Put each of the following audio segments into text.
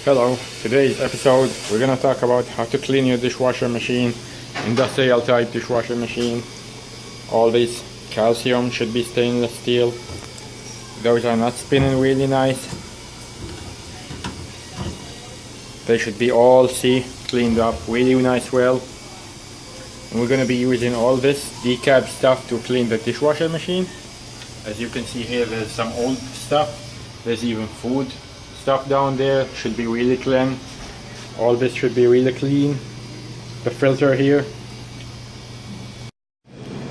Hello, today's episode we're gonna talk about how to clean your dishwasher machine, industrial type dishwasher machine. All this calcium should be stainless steel. Those are not spinning really nice. They should be all cleaned up really nice well. And we're gonna be using all this decab stuff to clean the dishwasher machine. As you can see here, there's some old stuff. There's even food stuff down there. Should be really clean. All this should be really clean. The filter here,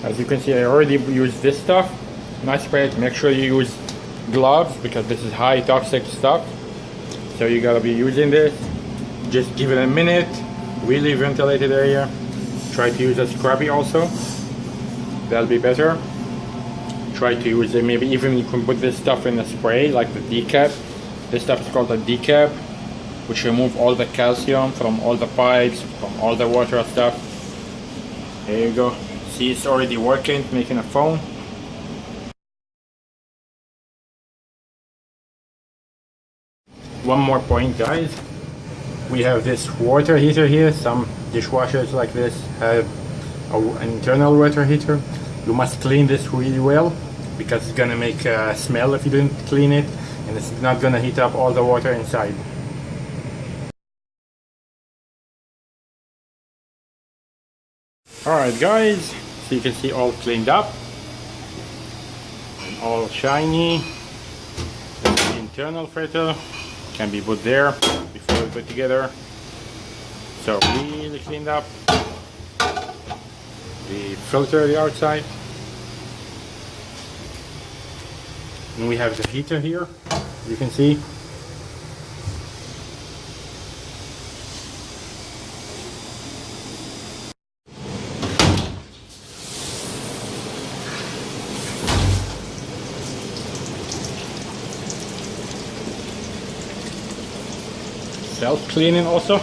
as you can see, I already used this stuff. Nice spray. Make sure you use gloves because this is high toxic stuff, so you gotta be using this. Just give it a minute. Really ventilated area. Try to use a scrubby also, that'll be better. Try to use it, maybe even you can put this stuff in a spray like the decab. This stuff is called a decab, which remove all the calcium from all the pipes, from all the water stuff. There you go. See, it's already working, making a foam. One more point, guys. We have this water heater here. Some dishwashers like this have an internal water heater. You must clean this really well because it's gonna make a smell if you didn't clean it, and it's not gonna heat up all the water inside. Alright guys, so you can see all cleaned up and all shiny. The internal filter can be put there before we put together. So really cleaned up. The filter, the outside. And we have the heater here, you can see. Self-cleaning also.